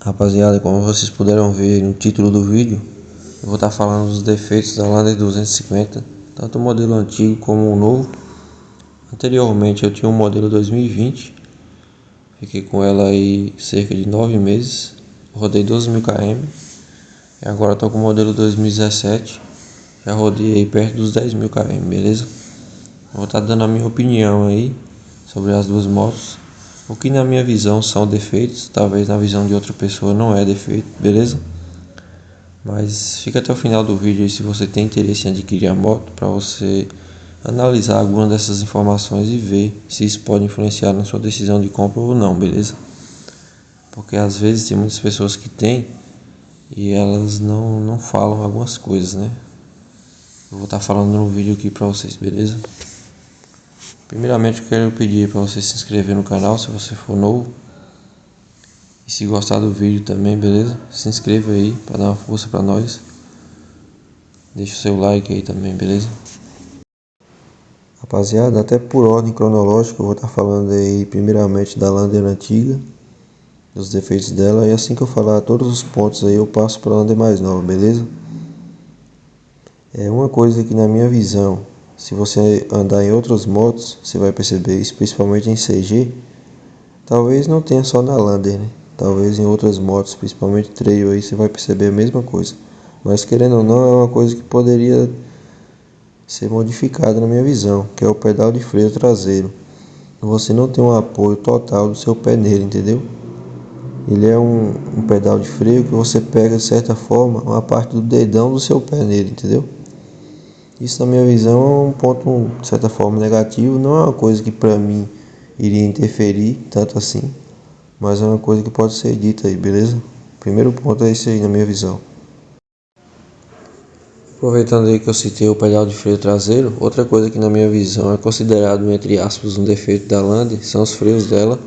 Rapaziada, como vocês puderam ver no título do vídeo, eu vou estar falando dos defeitos da Lander 250, tanto o modelo antigo como o novo. Anteriormente eu tinha um modelo 2020, fiquei com ela aí cerca de 9 meses, rodei 12.000 km, e agora estou com o modelo 2017, já rodei aí perto dos 10.000 km, beleza? Vou estar dando a minha opinião aí sobre as duas motos. O que na minha visão são defeitos, talvez na visão de outra pessoa não é defeito, beleza? Mas fica até o final do vídeo aí se você tem interesse em adquirir a moto, para você analisar alguma dessas informações e ver se isso pode influenciar na sua decisão de compra ou não, beleza? Porque às vezes tem muitas pessoas que têm e elas não falam algumas coisas, né? Eu vou estar falando no vídeo aqui para vocês, beleza? Primeiramente eu quero pedir para você se inscrever no canal se você for novo. E se gostar do vídeo também, beleza? Se inscreva aí para dar uma força para nós. Deixa o seu like aí também, beleza? Rapaziada, até por ordem cronológica eu vou estar falando aí primeiramente da Lander antiga, dos defeitos dela, e assim que eu falar todos os pontos aí eu passo para a Lander mais nova, beleza? É uma coisa que na minha visão, se você andar em outras motos, você vai perceber isso, principalmente em CG, talvez não tenha só na Lander, né? Talvez em outras motos, principalmente trail aí, você vai perceber a mesma coisa. Mas querendo ou não, é uma coisa que poderia ser modificada na minha visão, que é o pedal de freio traseiro. Você não tem um apoio total do seu pé nele, entendeu? Ele é um pedal de freio que você pega de certa forma uma parte do dedão do seu pé nele, entendeu? Isso na minha visão é um ponto de certa forma negativo, não é uma coisa que para mim iria interferir tanto assim, mas é uma coisa que pode ser dita aí, beleza? Primeiro ponto é esse aí na minha visão. Aproveitando aí que eu citei o pedal de freio traseiro, outra coisa que na minha visão é considerado, entre aspas, um defeito da Lander, são os freios dela.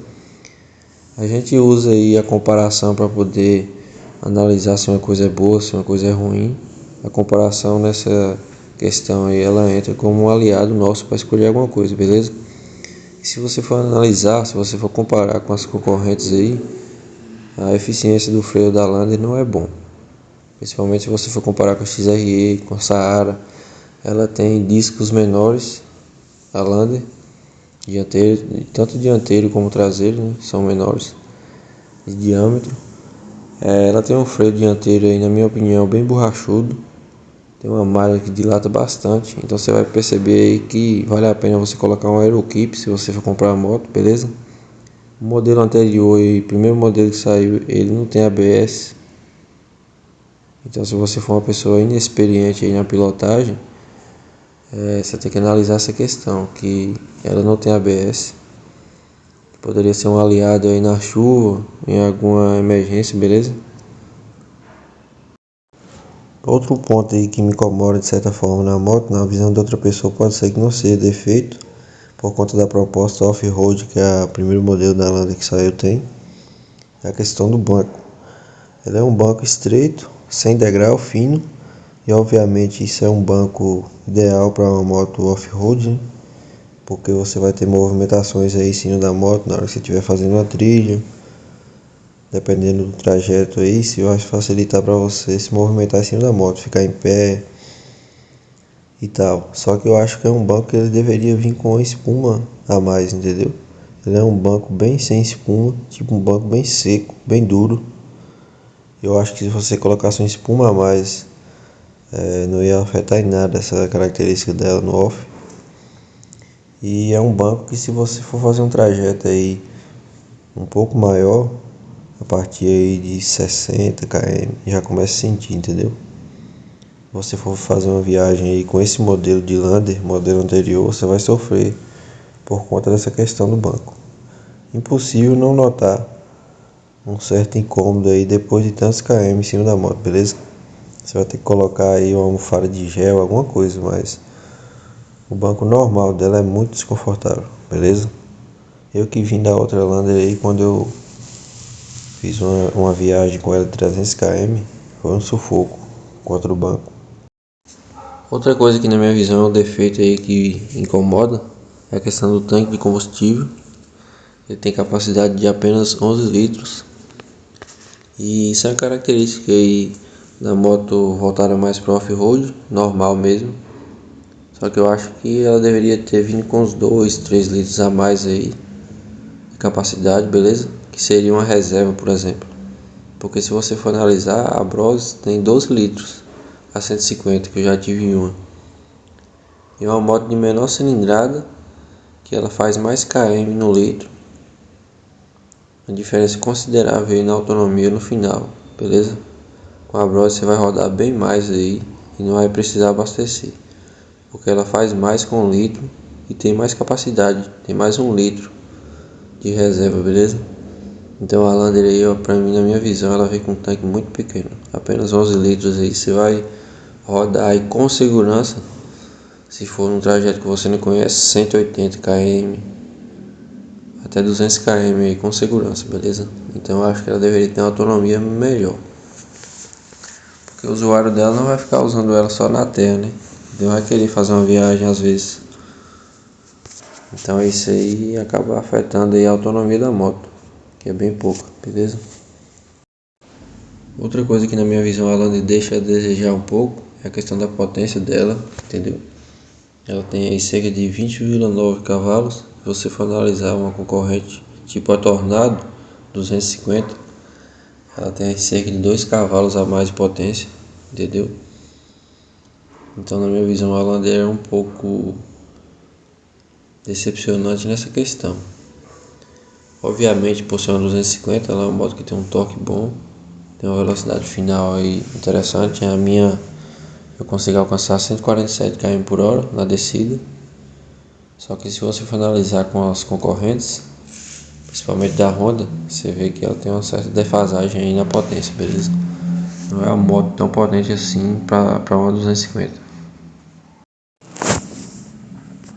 A gente usa aí a comparação para poder analisar se uma coisa é boa, se uma coisa é ruim. A comparação nessa questão aí, ela entra como um aliado nosso para escolher alguma coisa, beleza? E se você for analisar, se você for comparar com as concorrentes aí, a eficiência do freio da Lander não é bom. Principalmente se você for comparar com a XRE, com a Saara, ela tem discos menores, a Lander, dianteiro, tanto dianteiro como traseiro, né, são menores de diâmetro. Ela tem um freio dianteiro aí, na minha opinião, bem borrachudo, tem uma malha que dilata bastante, então você vai perceber aí que vale a pena você colocar um Aerokeep se você for comprar a moto, beleza? O modelo anterior e o primeiro modelo que saiu, ele não tem ABS. Então se você for uma pessoa inexperiente aí na pilotagem, você tem que analisar essa questão, que ela não tem ABS, que poderia ser um aliado aí na chuva, em alguma emergência, beleza? Outro ponto aí que me incomoda de certa forma na moto, na visão de outra pessoa, pode ser que não seja defeito, por conta da proposta off-road que o primeiro modelo da Lander que saiu tem, é a questão do banco. Ele é um banco estreito, sem degrau, fino, e obviamente isso é um banco ideal para uma moto off-road, né? Porque você vai ter movimentações aí em cima da moto na hora que você estiver fazendo uma trilha, dependendo do trajeto aí, se vai facilitar para você se movimentar em cima da moto, ficar em pé e tal. Só que eu acho que é um banco que ele deveria vir com espuma a mais, entendeu? Ele é um banco bem sem espuma, tipo um banco bem seco, bem duro. Eu acho que se você colocasse uma espuma a mais, não ia afetar em nada essa característica dela no off. E é um banco que, se você for fazer um trajeto aí um pouco maior, a partir aí de 60 km, já começa a sentir, entendeu? Se você for fazer uma viagem aí com esse modelo de Lander, modelo anterior, você vai sofrer por conta dessa questão do banco. Impossível não notar um certo incômodo aí depois de tantos km em cima da moto, beleza? Você vai ter que colocar aí uma almofada de gel, alguma coisa, mas o banco normal dela é muito desconfortável, beleza? Eu que vim da outra Lander aí, quando eu fiz uma viagem com ela de 300 km, foi um sufoco contra o banco. Outra coisa que na minha visão é um defeito aí que incomoda é a questão do tanque de combustível. Ele tem capacidade de apenas 11 litros. E isso é uma característica aí da moto voltada mais para off-road, normal mesmo. Só que eu acho que ela deveria ter vindo com uns 2, 3 litros a mais aí de capacidade, beleza? Que seria uma reserva, por exemplo. Porque se você for analisar, a Bros tem 12 litros a 150, que eu já tive em uma. E uma moto de menor cilindrada, que ela faz mais km no litro. Uma diferença considerável aí na autonomia no final, beleza? Com a Bros você vai rodar bem mais aí e não vai precisar abastecer. Porque ela faz mais com 1 litro e tem mais capacidade, tem mais 1 litro de reserva, beleza? Então a Lander aí, ó, pra mim, na minha visão, ela vem com um tanque muito pequeno, apenas 11 litros aí, você vai rodar aí com segurança, se for num trajeto que você não conhece, 180 km até 200 km aí com segurança, beleza? Então eu acho que ela deveria ter uma autonomia melhor, porque o usuário dela não vai ficar usando ela só na terra, né? Então vai querer fazer uma viagem às vezes. Então isso aí acaba afetando aí a autonomia da moto, que é bem pouca, beleza? Outra coisa que na minha visão ela deixa a desejar um pouco é a questão da potência dela, entendeu? Ela tem aí cerca de 20,9 cavalos. Se você for analisar uma concorrente tipo a Tornado 250, ela tem cerca de 2 cavalos a mais de potência, entendeu? Então na minha visão a Highlander é um pouco decepcionante nessa questão. Obviamente, por ser uma 250, ela é uma moto que tem um torque bom, tem uma velocidade final aí interessante. A minha eu consigo alcançar 147 km por hora na descida. Só que se você for analisar com as concorrentes, principalmente da Honda, você vê que ela tem uma certa defasagem aí na potência, beleza? Não é uma moto tão potente assim para uma 250.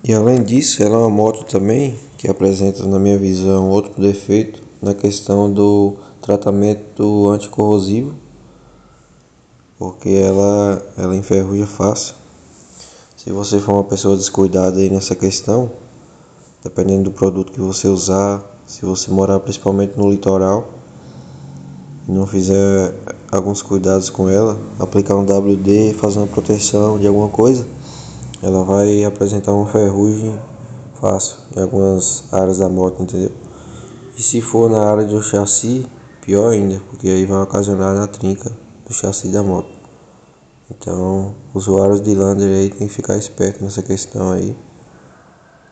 E além disso, ela é uma moto também que apresenta, na minha visão, outro defeito na questão do tratamento anticorrosivo, porque ela enferruja fácil. Se você for uma pessoa descuidada aí nessa questão, dependendo do produto que você usar, se você morar principalmente no litoral e não fizer alguns cuidados com ela, aplicar um WD, fazer uma proteção de alguma coisa, ela vai apresentar uma ferrugem fácil em algumas áreas da moto, entendeu? E se for na área do chassi, pior ainda, porque aí vai ocasionar a trinca do chassi da moto. Então, usuários de Lander aí tem que ficar esperto nessa questão aí,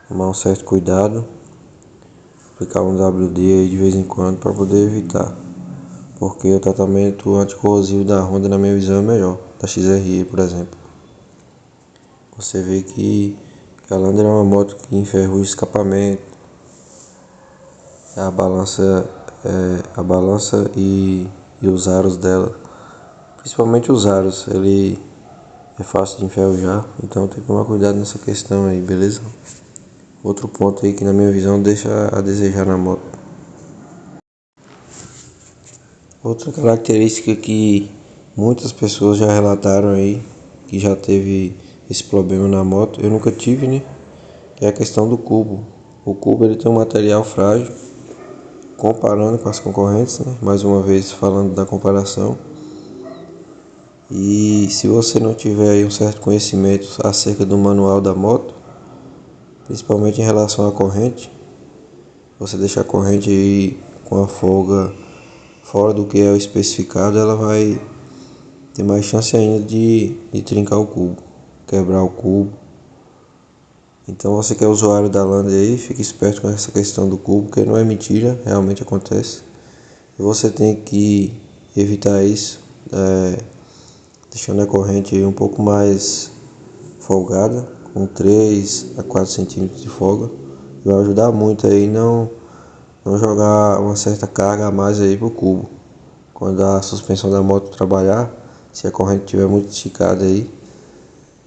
tomar um certo cuidado, aplicar um WD aí de vez em quando para poder evitar, porque o tratamento anticorrosivo da Honda, na minha visão, é melhor, da XRE, por exemplo. Você vê que a Lander é uma moto que enferruja escapamento, a balança e os aros dela, principalmente os aros, ele é fácil de enferrujar, então tem que tomar cuidado nessa questão aí, beleza? Outro ponto aí que na minha visão deixa a desejar na moto. Outra característica que muitas pessoas já relataram aí, que já teve esse problema na moto, eu nunca tive, né? É a questão do cubo. O cubo ele tem um material frágil, comparando com as concorrentes, né? Mais uma vez falando da comparação. E se você não tiver aí um certo conhecimento acerca do manual da moto, principalmente em relação à corrente, você deixar a corrente aí com a folga fora do que é o especificado, ela vai ter mais chance ainda de trincar o cubo, quebrar o cubo. Então você que é usuário da Lander aí, fique esperto com essa questão do cubo, porque não é mentira, realmente acontece. E você tem que evitar isso, deixando a corrente aí um pouco mais folgada, com 3 a 4 centímetros de folga. Vai ajudar muito aí não jogar uma certa carga a mais aí pro cubo. Quando a suspensão da moto trabalhar, se a corrente estiver muito esticada aí,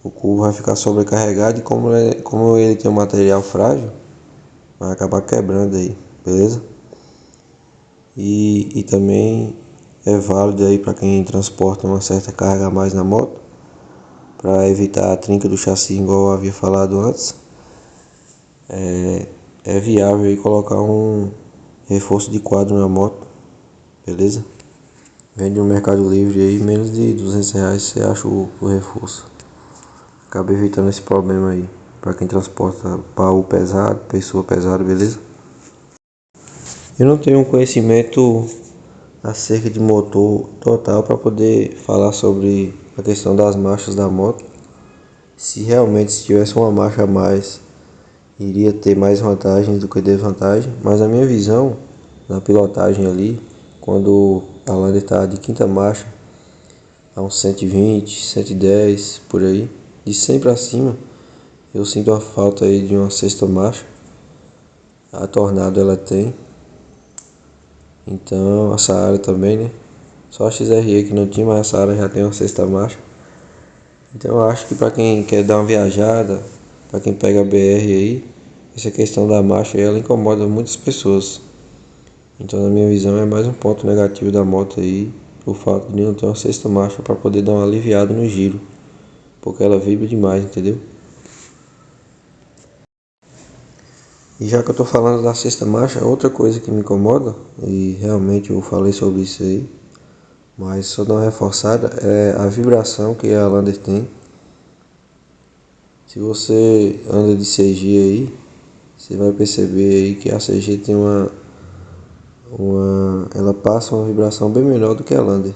o cubo vai ficar sobrecarregado e como ele tem um material frágil, vai acabar quebrando aí, beleza? E também é válido aí para quem transporta uma certa carga a mais na moto, para evitar a trinca do chassi, igual eu havia falado antes. É viável aí colocar um reforço de quadro na moto, beleza? Vende no Mercado Livre aí, menos de R$ 200 você acha o reforço. Acaba evitando esse problema aí, para quem transporta baú pesado, pessoa pesada, beleza? Eu não tenho um conhecimento acerca de motor total para poder falar sobre a questão das marchas da moto. Se realmente se tivesse uma marcha a mais, iria ter mais vantagens do que desvantagem, mas na minha visão, na pilotagem ali, quando a Lander está de quinta marcha, a uns 120, 110 por aí, de 100 para cima, eu sinto a falta aí de uma sexta marcha. A Tornado ela tem, então a Saara também, né? Só a XRE que não tinha, mas a Saara já tem uma sexta marcha. Então eu acho que para quem quer dar uma viajada, para quem pega a BR aí, essa questão da marcha ela incomoda muitas pessoas. Então na minha visão é mais um ponto negativo da moto aí, o fato de não ter uma sexta marcha para poder dar uma aliviada no giro, porque ela vibra demais, entendeu? E já que eu tô falando da sexta marcha, outra coisa que me incomoda, e realmente eu falei sobre isso aí, mas só dar uma reforçada, é a vibração que a Lander tem. Se você anda de CG aí, você vai perceber aí que a CG tem ela passa uma vibração bem menor do que a Lander.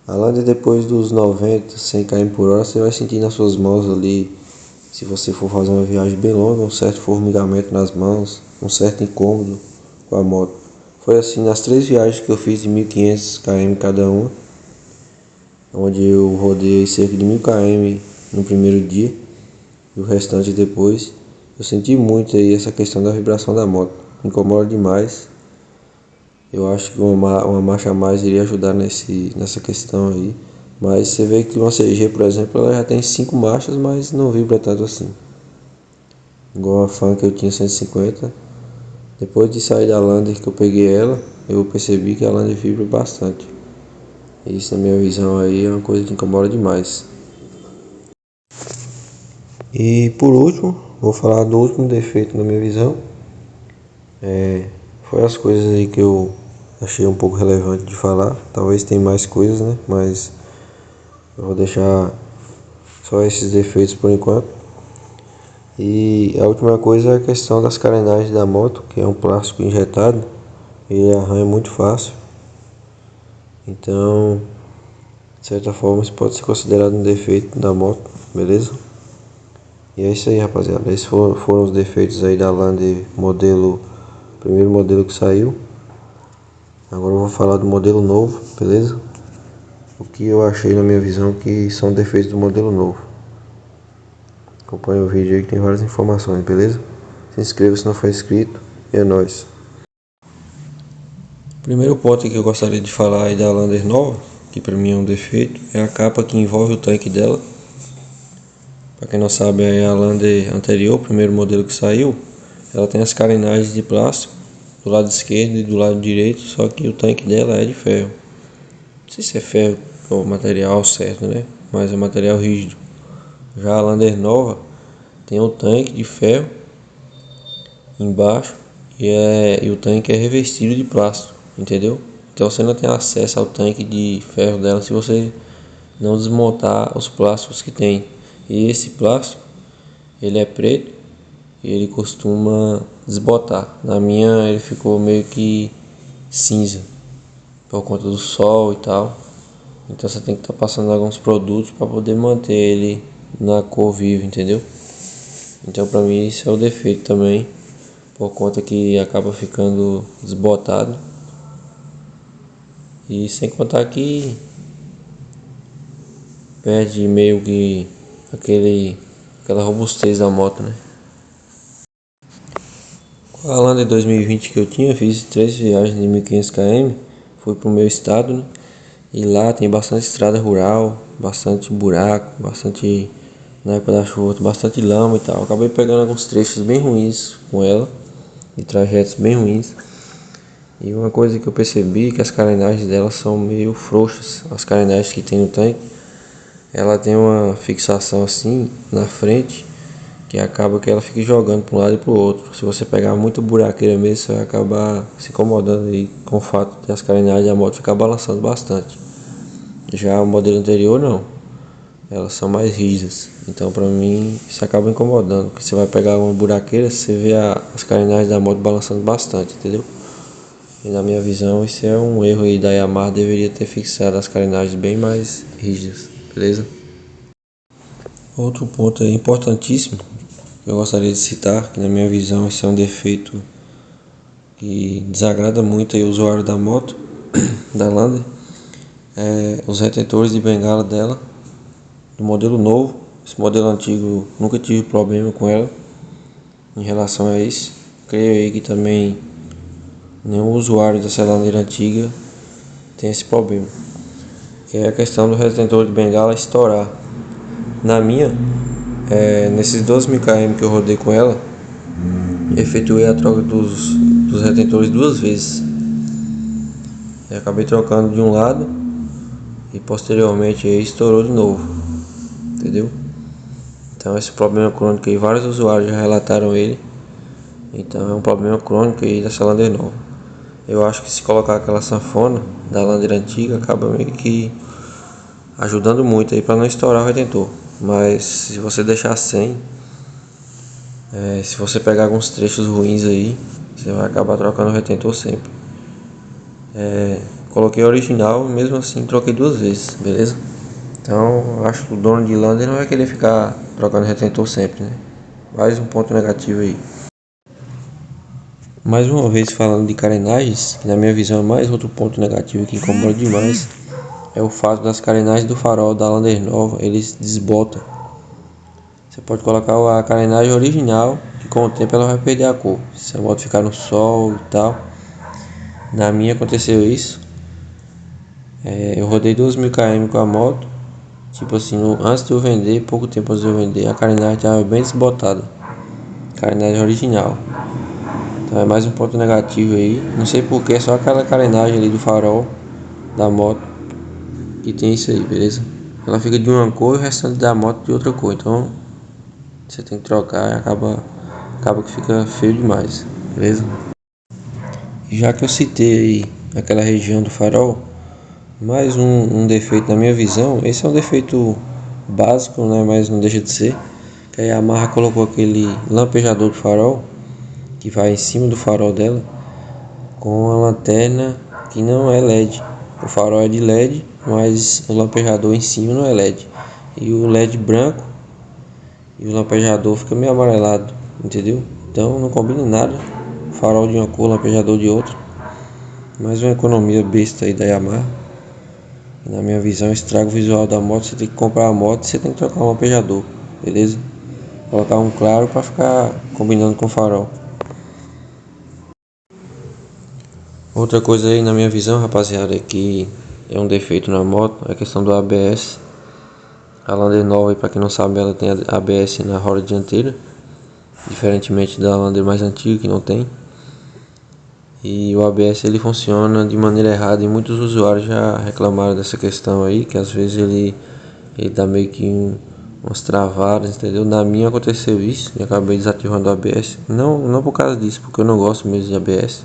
A Lander depois dos 90, 100 km por hora, você vai sentir nas suas mãos ali, se você for fazer uma viagem bem longa, um certo formigamento nas mãos, um certo incômodo com a moto. Foi assim nas 3 viagens que eu fiz de 1.500 km cada uma, onde eu rodei cerca de 1.000 km no primeiro dia e o restante depois. Eu senti muito aí essa questão da vibração da moto, me incomoda demais. Eu acho que uma marcha a mais iria ajudar nessa questão aí. Mas você vê que uma CG, por exemplo, ela já tem 5 marchas, mas não vibra tanto assim. Igual a Fan que eu tinha 150. Depois de sair da Lander que eu peguei ela, eu percebi que a Lander vibra bastante. Isso na minha visão aí é uma coisa que incomoda demais. E por último, vou falar do último defeito na minha visão. Foi as coisas aí que eu achei um pouco relevante de falar. Talvez tenha mais coisas, né? Mas eu vou deixar só esses defeitos por enquanto. E a última coisa é a questão das carenagens da moto, que é um plástico injetado. Ele arranha muito fácil. Então, de certa forma, isso pode ser considerado um defeito da moto, beleza? E é isso aí, rapaziada. Esses foram os defeitos aí da Lander modelo, primeiro modelo que saiu. Agora eu vou falar do modelo novo, beleza? O que eu achei na minha visão que são defeitos do modelo novo. Acompanhe o vídeo aí que tem várias informações, beleza? Se inscreva se não for inscrito e é nóis. O primeiro ponto que eu gostaria de falar aí da Lander nova, que pra mim é um defeito, é a capa que envolve o tanque dela. Pra quem não sabe, é a Lander anterior, o primeiro modelo que saiu, ela tem as carenagens de plástico do lado esquerdo e do lado direito, só que o tanque dela é de ferro. Não sei se é ferro ou material certo, né? Mas é material rígido. Já a Lander nova tem um tanque de ferro embaixo e o tanque é revestido de plástico, entendeu? Então você não tem acesso ao tanque de ferro dela se você não desmontar os plásticos que tem. E esse plástico, ele é preto e ele costuma desbotar. Na minha ele ficou meio que cinza por conta do sol e tal. Então você tem que estar passando alguns produtos para poder manter ele na cor viva, entendeu? Então pra mim isso é o defeito também, por conta que acaba ficando desbotado. E sem contar que perde meio que aquela robustez da moto, né? Com a Lander 2020 que eu tinha, fiz 3 viagens de 1.500 km, fui pro meu estado, né? E lá tem bastante estrada rural, bastante buraco, bastante, na época da chuva, bastante lama e tal. Acabei pegando alguns trechos bem ruins com ela, de trajetos bem ruins. E uma coisa que eu percebi é que as carenagens dela são meio frouxas. As carenagens que tem no tanque, ela tem uma fixação assim na frente, que acaba que ela fica jogando para um lado e para o outro. Se você pegar muito buraqueira mesmo, você vai acabar se incomodando aí com o fato de as carenagens da moto ficar balançando bastante. Já o modelo anterior não, elas são mais rígidas, então para mim isso acaba incomodando, porque você vai pegar uma buraqueira, você vê as carenagens da moto balançando bastante, entendeu? E na minha visão isso é um erro aí da Yamaha, deveria ter fixado as carenagens bem mais rígidas, beleza? Outro ponto aí importantíssimo que eu gostaria de citar, que na minha visão isso é um defeito que desagrada muito aí o usuário da moto, da Lander, é os retentores de bengala dela, do modelo novo. Esse modelo antigo nunca tive problema com ela em relação a isso. Creio aí que também nenhum usuário dessa Lander antiga tem esse problema, que é a questão do retentor de bengala estourar. Na minha, nesses 12.000 km que eu rodei com ela, efetuei a troca dos retentores 2 vezes. Eu acabei trocando de um lado e posteriormente aí estourou de novo, entendeu? Então esse problema crônico aí, vários usuários já relataram ele. Então é um problema crônico aí dessa Lander nova. Eu acho que se colocar aquela sanfona da Lander antiga, acaba meio que ajudando muito aí para não estourar o retentor. Mas se você deixar sem, se você pegar alguns trechos ruins aí, você vai acabar trocando o retentor sempre. Coloquei o original, mesmo assim troquei 2 vezes, beleza? Então eu acho que o dono de Lander não vai querer ficar trocando retentor sempre, né? Mais um ponto negativo aí. Mais uma vez falando de carenagens, que na minha visão é mais outro ponto negativo que incomoda demais, é o fato das carenagens do farol da Lander nova, eles desbotam. Você pode colocar a carenagem original, que com o tempo ela vai perder a cor, se a moto ficar no sol e tal. Na minha aconteceu isso. Eu rodei 2.000 km com a moto, tipo assim, antes de eu vender, pouco tempo antes de eu vender, a carenagem estava bem desbotada, carenagem original. Então é mais um ponto negativo aí. Não sei porque, é só aquela carenagem ali do farol da moto que tem isso aí, beleza? Ela fica de uma cor e o restante da moto de outra cor. Então você tem que trocar e acaba que fica feio demais, beleza? Já que eu citei aí aquela região do farol, mais um defeito na minha visão. Esse é um defeito básico, né? Mas não deixa de ser. Que a Yamaha colocou aquele lampejador do farol que vai em cima do farol dela, com a lanterna que não é LED. O farol é de LED, mas o lampejador em cima não é LED. E o LED branco e o lampejador fica meio amarelado, entendeu? Então não combina nada. Farol de uma cor, lampejador de outra. Mais uma economia besta aí da Yamaha. Na minha visão, estraga o visual da moto. Você tem que comprar a moto e você tem que trocar o lampejador, beleza? Colocar um claro para ficar combinando com o farol. Outra coisa aí na minha visão, rapaziada, é que é um defeito na moto, é a questão do ABS. A Lander nova, para quem não sabe, ela tem ABS na roda dianteira, diferentemente da Lander mais antiga que não tem. E o ABS ele funciona de maneira errada e muitos usuários já reclamaram dessa questão aí, que às vezes ele dá meio que umas travadas, entendeu? Na minha aconteceu isso e acabei desativando o ABS. Não por causa disso, porque eu não gosto mesmo de ABS.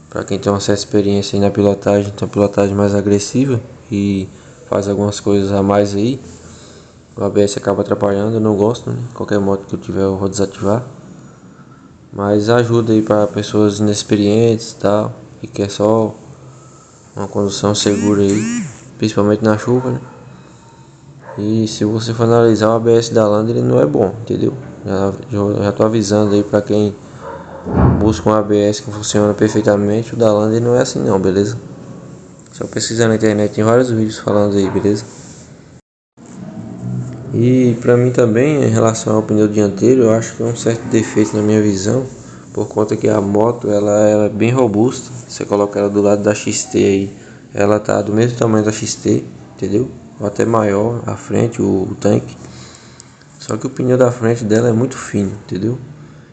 Para quem tem uma certa experiência aí na pilotagem, tem uma pilotagem mais agressiva e faz algumas coisas a mais aí, o ABS acaba atrapalhando. Eu não gosto, né? Qualquer moto que eu tiver eu vou desativar. Mas ajuda aí para pessoas inexperientes e tal, que quer só uma condução segura aí, principalmente na chuva, né? E se você for analisar, o ABS da Lander ele não é bom, entendeu? Já tô avisando aí para quem busca um ABS que funciona perfeitamente. O da Lander não é assim não, beleza? Só pesquisar na internet, tem vários vídeos falando aí, beleza? E pra mim também, em relação ao pneu dianteiro, eu acho que é um certo defeito na minha visão, por conta que a moto ela é bem robusta. Você coloca ela do lado da XT aí, ela tá do mesmo tamanho da XT, entendeu? Ou até maior a frente, o tanque. Só que o pneu da frente dela é muito fino, entendeu?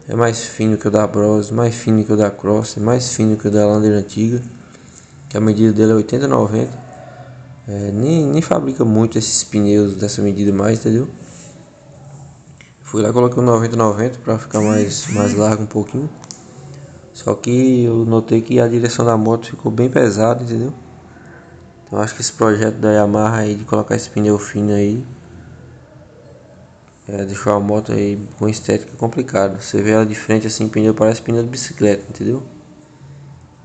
É mais fino que o da Bros, mais fino que o da Cross, mais fino que o da Lander antiga, que a medida dele é 80/90. Nem fabrica muito esses pneus dessa medida mais, entendeu? Fui lá e coloquei o 90/90 para ficar mais largo um pouquinho. Só que eu notei que a direção da moto ficou bem pesada, entendeu? Então acho que esse projeto da Yamaha aí de colocar esse pneu fino aí deixou a moto aí com estética complicada. Você vê ela de frente assim, pneu parece pneu de bicicleta, entendeu?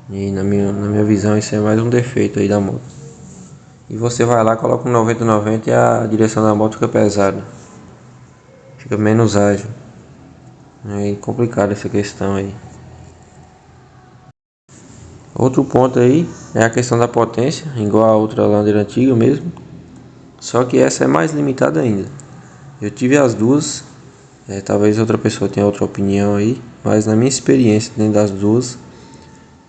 E na minha visão isso é mais um defeito aí da moto. E você vai lá, coloca um 90/90 e a direção da moto fica pesada. Fica menos ágil. É complicado essa questão aí. Outro ponto aí é a questão da potência, igual a outra Lander antiga mesmo. Só que essa é mais limitada ainda. Eu tive as duas, talvez outra pessoa tenha outra opinião aí, mas na minha experiência dentro das duas,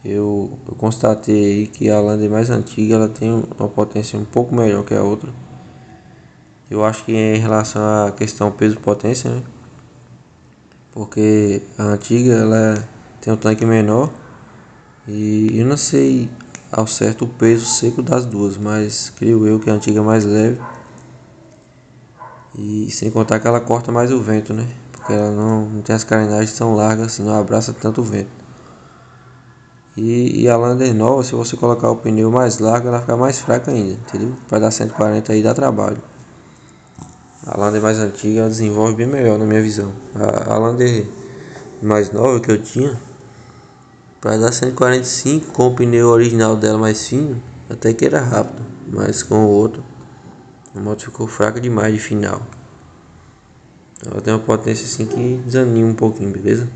eu constatei aí que a Lander mais antiga ela tem uma potência um pouco melhor que a outra. Eu acho que é em relação à questão peso-potência, né? Porque a antiga ela tem um tanque menor e eu não sei ao certo o peso seco das duas, mas creio eu que a antiga é mais leve. E sem contar que ela corta mais o vento, né? Porque ela não tem as carenagens tão largas assim, não abraça tanto o vento. E a Lander nova, se você colocar o pneu mais largo, ela fica mais fraca ainda, entendeu? Para dar 140 aí dá trabalho. A Lander mais antiga ela desenvolve bem melhor na minha visão. A Lander mais nova que eu tinha, para dar 145 com o pneu original dela mais fino, até que era rápido, mas com o outro a moto ficou fraca demais de final. Ela tem uma potência assim que desanima um pouquinho, beleza?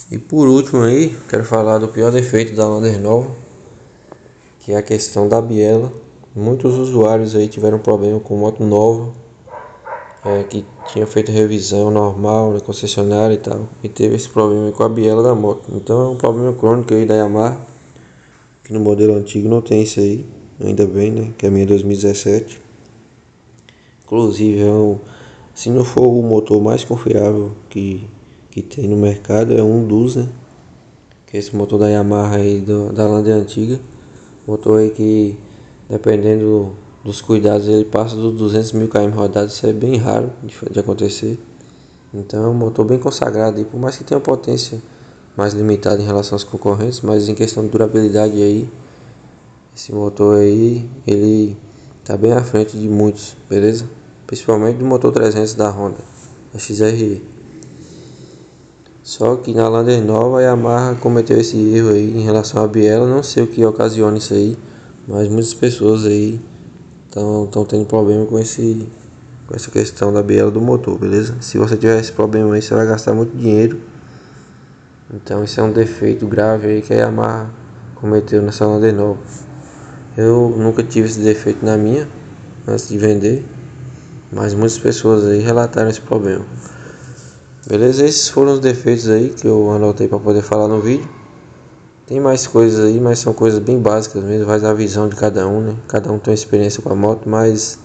E por último aí, quero falar do pior defeito da Lander nova, que é a questão da biela. Muitos usuários aí tiveram problema com moto nova, que tinha feito revisão normal na concessionária e tal, e teve esse problema com a biela da moto. Então é um problema crônico aí da Yamaha, que no modelo antigo não tem isso aí, ainda bem, né? Que é a minha 2017. Inclusive, se não for o motor mais confiável que tem no mercado, é um dos, né? Que é esse motor da Yamaha aí, da Lander antiga. Motor aí que, dependendo dos cuidados, ele passa dos 200 mil km rodados. Isso é bem raro de acontecer. Então é um motor bem consagrado aí, por mais que tenha potência mais limitada em relação aos concorrentes, mas em questão de durabilidade aí, esse motor aí, ele tá bem à frente de muitos, beleza? Principalmente do motor 300 da Honda, a XRE. Só que na Lander nova a Yamaha cometeu esse erro aí em relação à biela, não sei o que ocasiona isso aí, mas muitas pessoas aí estão tendo problema com essa questão da biela do motor, beleza? Se você tiver esse problema aí, você vai gastar muito dinheiro. Então esse é um defeito grave aí que a Yamaha cometeu nessa Lander nova. Eu nunca tive esse defeito na minha, antes de vender, mas muitas pessoas aí relataram esse problema. Beleza? Esses foram os defeitos aí que eu anotei para poder falar no vídeo. Tem mais coisas aí, mas são coisas bem básicas mesmo, vai dar a visão de cada um, né? Cada um tem uma experiência com a moto, mas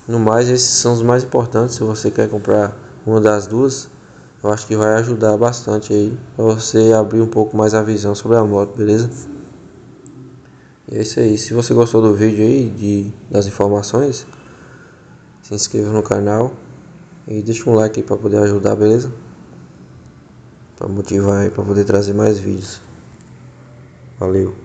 no mais esses são os mais importantes. Se você quer comprar uma das duas, eu acho que vai ajudar bastante aí para você abrir um pouco mais a visão sobre a moto, beleza? E é isso aí. Se você gostou do vídeo aí, das informações, se inscreva no canal e deixa um like aí para poder ajudar, beleza? Para motivar aí, para poder trazer mais vídeos. Valeu.